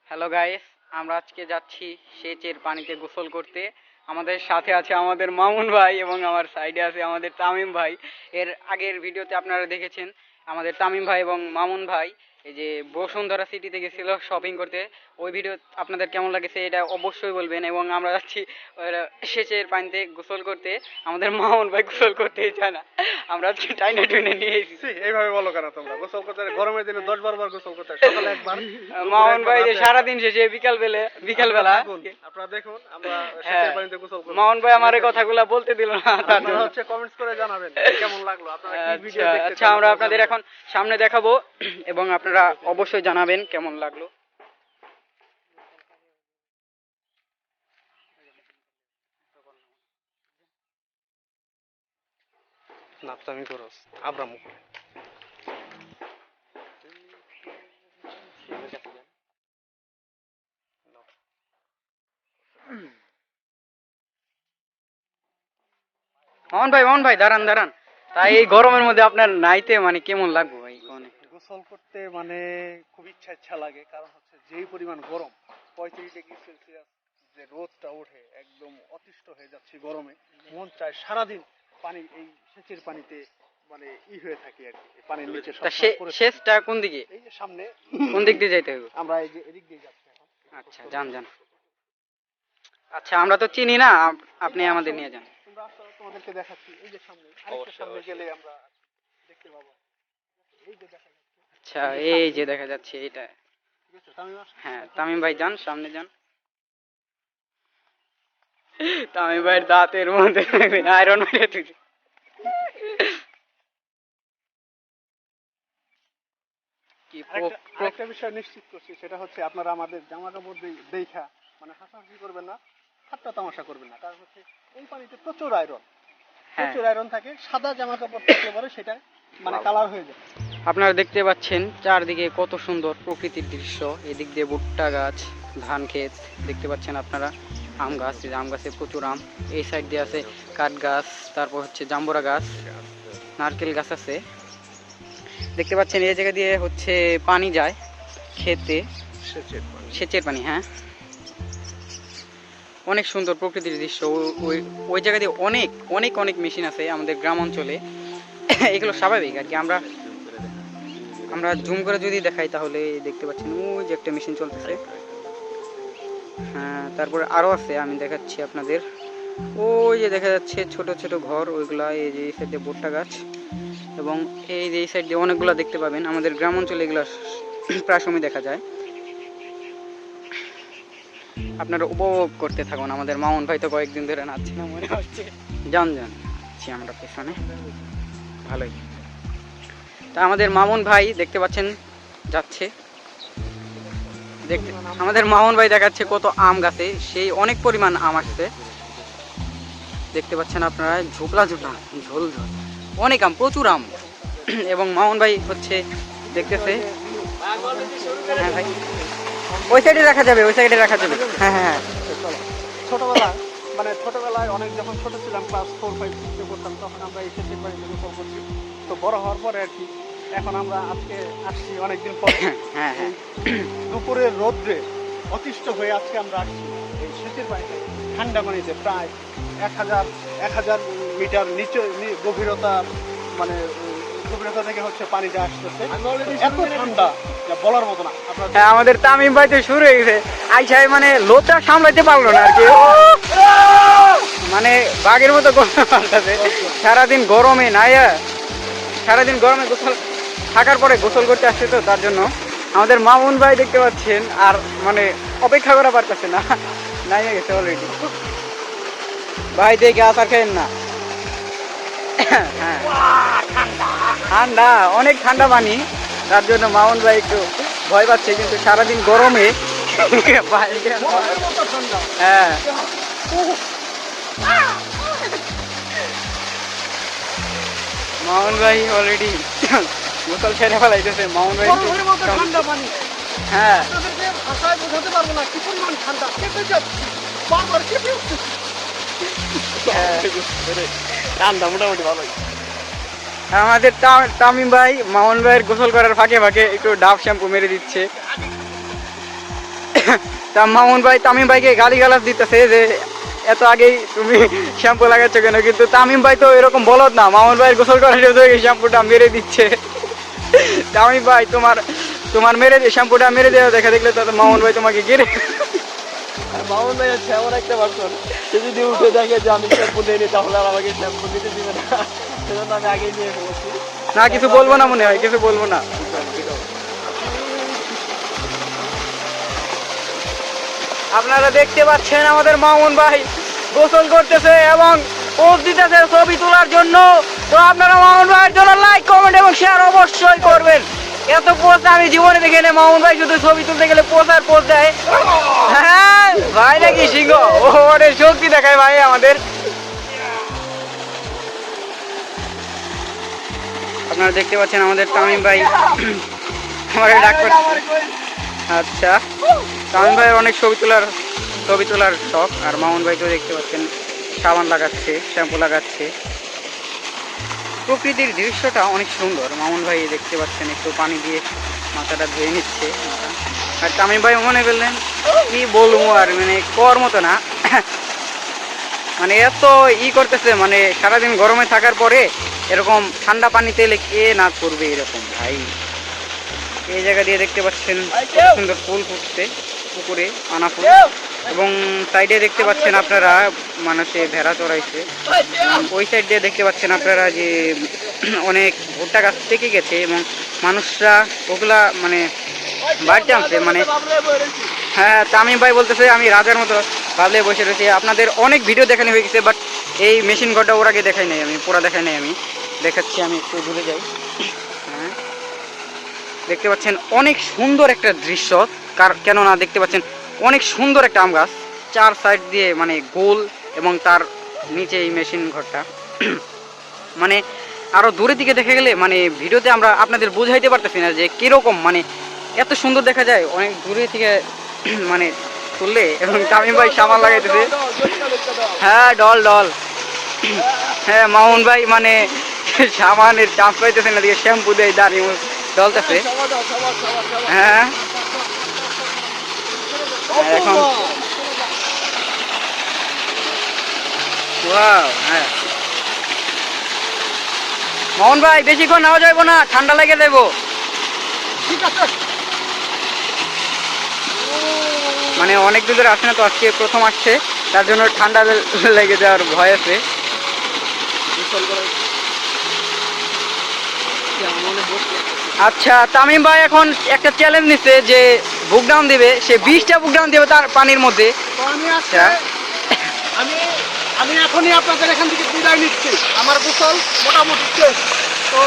Hello guys, আমরা আজকে যাচ্ছি সেচের পানিতে গোসল করতে। আমাদের সাথে আছে আমাদের মামুন ভাই এবং আমার সাইডে আছে আমাদের তামিম ভাই। এর আগের ভিডিওতে আপনারা দেখেছেন আমাদের তামিম ভাই এবং মামুন ভাই এই যে বসুন্ধরা সিটিতে গেছিল শপিং করতে। ওই ভিডিও আপনাদের কেমন লাগেছে এটা অবশ্যই বলবেন। এবং আমরা যাচ্ছি সেচের পানিতে গোসল করতে। আমাদের মামুন ভাই গোসল করতেই চায় না, আমরা আজকে টাইনে টুইনে নিয়ে এসেছি। এইভাবে বলো কেন তোমরা? গোসল করতে গরমের দিনে 10-12 বার গোসল করতে, সকালে একবার, মামুন ভাই যে সারাদিন শেষে বিকালবেলা আপনারা দেখুন আমরা সেচের পানিতে গোসল করব। মামুন ভাই আমার এই কথাগুলো বলতে দিল না, তার জন্য হচ্ছে কমেন্টস করে জানাবেন কেমন লাগলো আপনারা কি ভিডিও দেখতে। আচ্ছা, আমরা আপনাদের এখন সামনে দেখাবো এবং আপনারা অবশ্যই জানাবেন কেমন লাগলো। নাপতামি করস আব্রাম মামুন ভাই দাঁড়ান। তাই এই গরমের মধ্যে আপনার নাইতে মানে কেমন লাগবে ভাই? গোসল করতে মানে খুব ইচ্ছা লাগে, কারণ হচ্ছে যেই পরিমাণ গরম, 35 ডিগ্রি সেলসিয়াস যে রোদটা ওঠে, একদম অতিষ্ঠ হয়ে যাচ্ছে গরমে। মন চায় সারাদিন পানি, এই সেচের পানিতে মানে হয়ে থাকি আর কি, পানির নিচে। শেষটা কোন দিকে? এই যে সামনে। কোন দিক দিয়ে যাইতে হবে? আমরা এই যে এদিক দিয়ে যাচ্ছি এখন। আচ্ছা, যান। আচ্ছা, আমরা তো চিনি না, আপনি আমাদের নিয়ে যান। তোমরা আসো, তোমাদেরকে দেখাচ্ছি। এই যে সামনে, আরেকটু সামনে গেলে আমরা দেখতে পাবো। এই যে দেখা যাচ্ছে। আচ্ছা, এই যে দেখা যাচ্ছে এটা। ঠিক আছে তামিম? হ্যাঁ, তামিম ভাই যান, সামনে যান। তামিম ভাইয়ের দাঁতের মধ্যে আয়রন মেরে তুই। আরেকটা বিষয় নিশ্চিত করছি, সেটা হচ্ছে আপনারা আমাদের জামা কাপড় দেখা মানে হাসাহাসি করবেন না, ঠাট্টা তামাশা করবেন না, কারণ হচ্ছে এই পানিতে প্রচুর আয়রন থাকে। সাদা জামা কাপড় থাকলে পরে সেটা মানে কালার হয়ে যায়। আপনারা দেখতে পাচ্ছেন চারদিকে কত সুন্দর প্রকৃতির দৃশ্য। এদিক দিয়ে ভুট্টা গাছ, ধান ক্ষেত দেখতে পাচ্ছেন আপনারা, আম গাছ, আম গাছে প্রচুর আম। এই সাইড দিয়ে আছে কাঠ গাছ, তারপর হচ্ছে জাম্বুরা গাছ, নারকেল গাছ আছে দেখতে পাচ্ছেন। এই জায়গা দিয়ে হচ্ছে পানি যায় খেতে, সেচের পানি। হ্যাঁ, অনেক সুন্দর প্রকৃতির দৃশ্য। ওই জায়গা দিয়ে অনেক মেশিন আছে আমাদের গ্রাম অঞ্চলে। এগুলো স্বাভাবিক আর কি। আমরা জুম করে যদি দেখাই তাহলে দেখতে পাচ্ছেন ওই যে একটা মেশিন চলতেছে। হ্যাঁ, তারপরে আরও আছে, আমি দেখাচ্ছি আপনাদের। ওই যে দেখা যাচ্ছে ছোট ঘর, ওইগুলা। এই যে এই সাইডে ভুট্টা গাছ এবং এই যে এই সাইড দিয়ে অনেকগুলো দেখতে পাবেন। আমাদের গ্রাম অঞ্চলে এগুলো প্রায় সময় দেখা যায়। আপনারা উপভোগ করতে থাকুন। আমাদের মামুন ভাই তো কয়েকদিন ধরে নাচছে না মনে হচ্ছে। যান আমরা পেছনে ভালোই। তা আমাদের মামুন ভাই দেখতে পাচ্ছেন যাচ্ছে আমাদের মামুন ভাই দেখাচ্ছে কত আম গাছে সেই অনেক পরিমাণ আম আসছে দেখতে পাচ্ছেন আপনারা। ঝোল অনেক আম, প্রচুর আম। এবং মামুন ভাই হচ্ছে দেখতেছে। হ্যাঁ ভাই, ওই সাইডে রাখা যাবে। হ্যাঁ। ছোটবেলায় অনেক, যখন ছোট ছিলাম, ক্লাস 4-5 করতাম, তখন আমরা এই সেচের পানিতে গোসল করছি। তো বড় হওয়ার পরে আর কি, এখন আমরা আজকে আসছি অনেকদিন পরে। হ্যাঁ, দুপুরের রোদ্রে অতিষ্ঠ হয়ে আজকে আমরা আসছি এই সেচের পানিতে, ঠান্ডা পানিতে। প্রায় 1000 মিটার নিচে গভীরতা, মানে গভীরতা থেকে হচ্ছে পানিটা আসতেছে। এত ঠান্ডা যা বলার মতো না। হ্যাঁ, আমাদের তামিম ভাই তো শুরু হয়ে গেছে আইসাই, মানে লোকটা সামলাইতে পারলো না আর কি, মানে বাঘের মতো করতেছে। সারাদিন গরমে গোসল থাকার পরে গোসল করতে আসছে, তো তার জন্য আমাদের মামুন ভাই দেখতে পাচ্ছেন আর মানে অপেক্ষা করা পারতেছে না, নাই গেছে অলরেডি। ভাই দেখে আসার খেয়েন না। হ্যাঁ, ঠান্ডা, অনেক ঠান্ডা পানি, তার জন্য মামুন ভাই একটু ভয় পাচ্ছে। কিন্তু সারাদিন গরমে হ্যাঁ, মামুন ভাই অলরেডি গোসল ছেড়ে ফেলাইতেছে মামুন ভাই। বরফের মতো ঠান্ডা পানি। হ্যাঁ আপনাদেরকে ভাষায় বোঝাতে পারবো না কি পরিমাণ ঠান্ডা। কেঁপে যাচ্ছি, বারবার কেঁপে উঠতেছি। ঠান্ডা মোটামুটি ভালোই। আমাদের তামিম ভাই মামুন ভাইয়ের গোসল করার ফাঁকে ফাঁকে একটু ডাব শ্যাম্পু মেরে দিচ্ছে। তা মামুন ভাই তামিম ভাইকে গালিগালাজ দিতেছে যে এত আগেই তুমি শ্যাম্পু লাগাচ্ছ কেন, কিন্তু তামিম ভাই তো এরকম বলদ না, মামুন ভাইয়ের গোসল করার জন্য এই শ্যাম্পুটা মেরে দিচ্ছে। তামিম ভাই তোমার তোমার মেরে শ্যাম্পুটা মেরে দেওয়া দেখা দেখলে তো মামুন ভাই তোমাকে গিরে। মামুন ভাই হচ্ছে এমন একটা পার্সন, সে যদি উঠে দেখে যে আমি শ্যাম্পু নিয়ে তাহলে আর আমাকে শ্যাম্পু নিতে দিবে না, সেজন্য আমি আগেই নিয়ে ফেলেছি। না কিছু বলবো না, মনে হয় কিছু বলবো না। আপনারা দেখতে পাচ্ছেন আমাদের মামুন ভাই গোসল করতেছে এবং পোজ দিতেছে ছবি তোলার জন্য। তো আপনারা মামুন ভাইয়ের জন্য লাইক কমেন্ট এবং শেয়ার অবশ্যই করবেন। এত পোজ আমি জীবনে দেখে নেই, মামুন ভাই শুধু ছবি তুলতে গেলে পোজ আর পোজ দেয়। হ্যাঁ ভাই নাকি সিংহ, ও অনেক শক্তি দেখায় ভাই আমাদের। আপনারা দেখতে পাচ্ছেন আমাদের তামিম ভাই আমাকে ডাক করছে। আচ্ছা তামিম ভাইয়ের অনেক ছবি তোলার শখ, আর মামুন ভাই তো দেখতে পাচ্ছেন সাবান লাগাচ্ছে, শ্যাম্পু লাগাচ্ছে। প্রকৃতির দৃশ্যটা অনেক সুন্দর। মামুন ভাই দেখতে পাচ্ছেন একটু পানি দিয়ে মাথাটা ধুয়ে নিচ্ছে মাথা। আর তামিম ভাই মনে করলেন কি বলবো আর, মানে কর মতো না, মানে এত করতেছে, মানে সারাদিন গরমে থাকার পরে এরকম ঠান্ডা পানিতে এলে কে না করবে এরকম ভাই। এই জায়গা দিয়ে দেখতে পাচ্ছেন কত সুন্দর ফুল ফুটছে পুকুরে, পানা ফুল। এবং সাইডে দেখতে পাচ্ছেন আপনারা মানুষে ভেড়া চড়াইছে। ওই সাইড দিয়ে দেখতে পাচ্ছেন আপনারা যে অনেক ভুট্টা গাছ পেকে গেছে এবং মানুষরা ওগুলা মানে বাড়িতে আনছে। মানে হ্যাঁ তামিম ভাই বলতেছে আমি রাজার মতো ভাবলে বসে রয়েছি। আপনাদের অনেক ভিডিও দেখানো হয়ে গেছে, বাট এই মেশিন ঘরটা ওর আগে দেখাই নাই, আমি পুরা দেখাই নাই, আমি দেখাচ্ছি। আমি একটু দূরে যাই। হ্যাঁ দেখতে পাচ্ছেন অনেক সুন্দর একটা দৃশ্য, কেননা দেখতে পাচ্ছেন অনেক সুন্দর একটা আম গাছ, চার সাইড দিয়ে মানে গোল, এবং তার নিচে এই মেশিন ঘরটা। মানে আরো দূরের দিকে দেখে গেলে মানে ভিডিওতে আমরা আপনাদের বোঝাইতে পারতেছি না যে কিরকম মানে এত সুন্দর দেখা যায় অনেক দূরে থেকে মানে তুললে। এবং তামিম ভাই সামান লাগাইতেছে। হ্যাঁ ডল ডল। হ্যাঁ মামুন ভাই মানে সামানের চান্স পাইতেছে না, দিকে শ্যাম্পু দেয় দাঁড়িয়ে ডলতেছে। হ্যাঁ এখন ওয়াও, হ্যাঁ মোহন ভাই বেশিক্ষণ নেওয়া যাবো না, ঠান্ডা লেগে যাবো। মানে অনেক দিন ধরে আসে না তো, আজকে প্রথম আসছে, তার জন্য ঠান্ডা লেগে যাওয়ার ভয় আছে। আচ্ছা তামিম ভাই এখন একটা চ্যালেঞ্জ নিচ্ছে যে বুক ডাউন দিবে, সে 20টা বুক ডাউন দেবে তার পানির মধ্যে। আচ্ছা আমি এখনই আপনাদের এখান থেকে বিদায় নিচ্ছি। আমার গোসল মোটামুটি শেষ। তো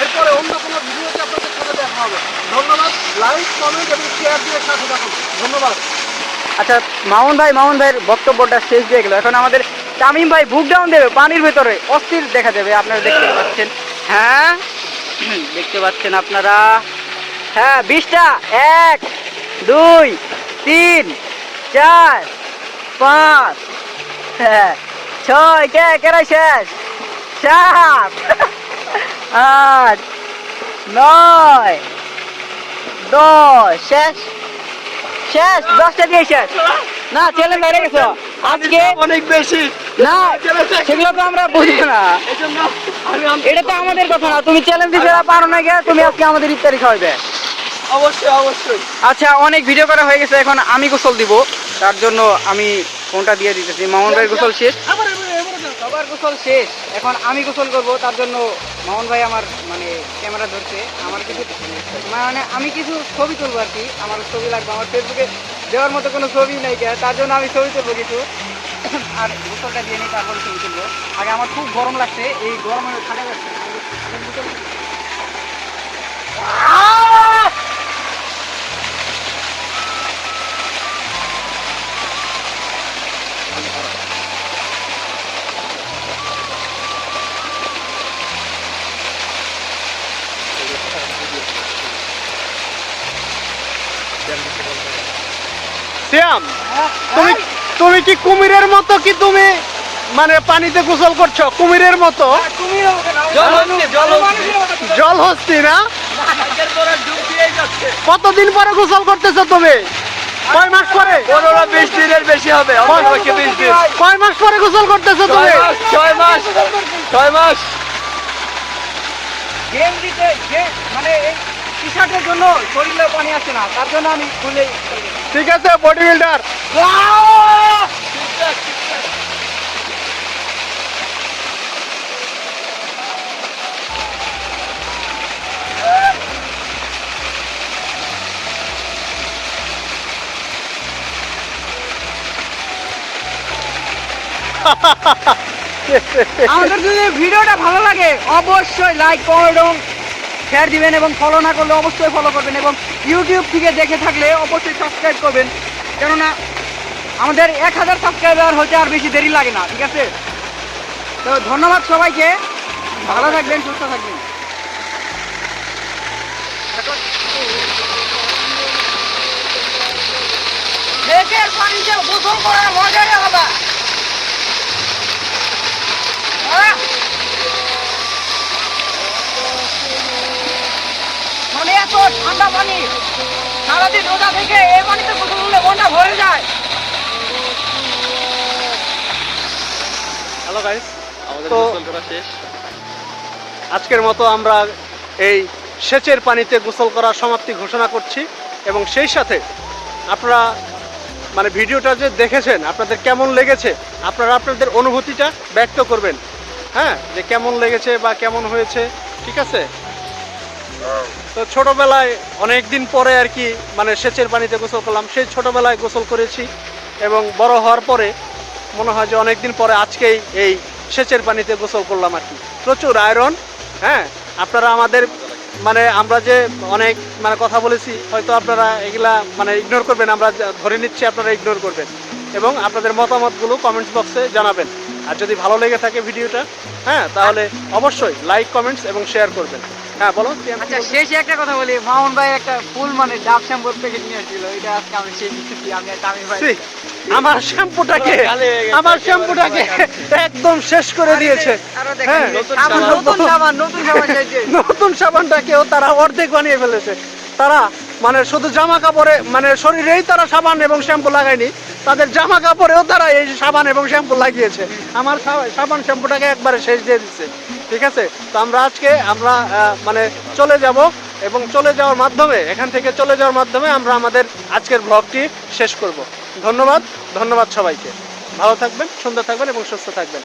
এরপরে অন্য কোনো ভিডিওতে আপনাদের সাথে দেখা হবে। ধন্যবাদ, লাইক কমেন্ট এবং শেয়ার দিয়ে সাথে থাকুন। ধন্যবাদ। আচ্ছা মামুন ভাইয়ের বক্তব্যটা শেষ দিয়ে গেল, এখন আমাদের তামিম ভাই বুক ডাউন দেবে পানির ভেতরে, অস্থির দেখা যাবে। আপনারা দেখতে পাচ্ছেন, হ্যাঁ দেখতে পাচ্ছেন আপনারা। হ্যাঁ 20টা, 1 2 3 4 5 6 কেরাই শেষ, 7 8 9 10 শেষ শেষ, 10টা দিয়ে শেষ। না চ্যালেঞ্জ হেরে গেছো আজকে অনেক বেশি না, সেগুলো তো আমরা বুঝবো না, এটা তো আমাদের কথা না। তুমি চ্যালেঞ্জ দিতে পারো না গিয়ে, তুমি আজকে আমাদের ইফতারি খাওয়াবে। অবশ্যই অবশ্যই। আচ্ছা অনেক ভিডিও করা হয়ে গেছে, এখন আমি গোসল দিব, তার জন্য আমি ফোনটা দিয়ে দিতেছি। মামুন ভাই গোসল শেষ, সবার গোসল শেষ, এখন আমি গোসল করব, তার জন্য মামুন ভাই আমার মানে ক্যামেরা ধরছে। আমার কিছু মানে আমি কিছু ছবি তুলবো আর কি, আমার ছবি লাগবে, আমার ফেসবুকে দেওয়ার মতো কোনো ছবি নাই, তার জন্য আমি ছবি তুলবো কিছু। আর গোসলটা দিয়ে নিই, তারপরে ছবি তুলবো। আগে আমার খুব গরম লাগছে, এই গরমে থাকা যাচ্ছে শ্যাম, তুমি তুমি কি কুমিরের মতো কি তুমি মানে পানিতে গোসল করছো কুমিরের মতো? জল হস্তি না? কতদিন পরে গোসল করতেছো তুমি? কয় মাস পরে? 15-20 দিনের বেশি হবে। 20 দিন। কয় মাস পরে গোসল করতেছো তুমি? 6 মাস। 6 মাস। গেম দিতে যে মানে এই টি শার্টের জন্য শরীরে পানি আসে না, তার জন্য আমি খুলে ঠিক আছে বডি বিল্ডার। আমাদের যদি ভিডিওটা ভালো লাগে অবশ্যই লাইক কমেন্ট এবং শেয়ার দিবেন, এবং ফলো না করলে অবশ্যই ফলো করবেন, এবং ইউটিউব থেকে দেখে থাকলে অবশ্যই সাবস্ক্রাইব করবেন, কেননা আমাদের 1000 সাবস্ক্রাইবার হতে আর বেশি দেরি লাগে না। ঠিক আছে, তো ধন্যবাদ সবাইকে, ভালো থাকবেন, সুস্থ থাকবেন। লেকের পানিতে গোসল করার মজাই আলাদা। মানে এত ঠান্ডা পানি, সারাদিন রোজা থেকে এই পানিতে গোসল করলে মনটা ভরে যায়। হ্যালো গাইস, আমাদের তো গোসল করা শেষ। আজকের মতো আমরা এই সেচের পানিতে গোসল করার সমাপ্তি ঘোষণা করছি, এবং সেই সাথে আপনারা মানে ভিডিওটা যে দেখেছেন আপনাদের কেমন লেগেছে আপনারা আপনাদের অনুভূতিটা ব্যক্ত করবেন, হ্যাঁ, যে কেমন লেগেছে বা কেমন হয়েছে। ঠিক আছে, তো ছোটোবেলায় অনেক দিন পরে আর কি মানে সেচের পানিতে গোসল করলাম, সেই ছোটোবেলায় গোসল করেছি, এবং বড় হওয়ার পরে মনে হয় যে অনেক দিন পরে আজকেই এই সেচের পানিতে গোসল করলাম আর কি। প্রচুর আয়রন, হ্যাঁ, আপনারা আমাদের মানে আমরা যে অনেক মানে কথা বলেছি হয়তো আপনারা এগুলা মানে ইগনোর করবেন, আমরা ধরে নিচ্ছি আপনারা ইগনোর করবেন, এবং আপনাদের মতামতগুলো কমেন্টস বক্সে জানাবেন। আর যদি ভালো লেগে থাকে ভিডিওটা, হ্যাঁ, তাহলে অবশ্যই লাইক কমেন্টস এবং শেয়ার করবেন। হ্যাঁ বলো। আচ্ছা, শেষে একটা কথা বলি, মামুন ভাই একটা ফুল মানে ডাব শ্যাম্পুর প্যাকেট নিয়ে আসছিল, এটা আজকে আমি শেষ দিচ্ছি, আমি আর তামিম ভাই। ছি, আমার শ্যাম্পুটাকে একদম শেষ করে দিয়েছে। আরো হ্যাঁ, দেখেন নতুন সাবান চাইছে। নতুন সাবানটাকেও তারা অর্ধেক বানিয়ে ফেলেছে। তারা মানে শুধু জামা কাপড়ে মানে শরীরেই তারা সাবান এবং শ্যাম্পু লাগায়নি, তাদের জামা কাপড়েও তারা এই সাবান এবং শ্যাম্পু লাগিয়েছে। আমার সাবান শ্যাম্পুটাকে একবারে শেষ দিয়ে দিচ্ছে। ঠিক আছে, তো আমরা আজকে মানে চলে যাব, এবং চলে যাওয়ার মাধ্যমে এখান থেকে চলে যাওয়ার মাধ্যমে আমরা আমাদের আজকের ব্লগটি শেষ করব। ধন্যবাদ সবাইকে, ভালো থাকবেন, সুন্দর থাকবেন এবং সুস্থ থাকবেন।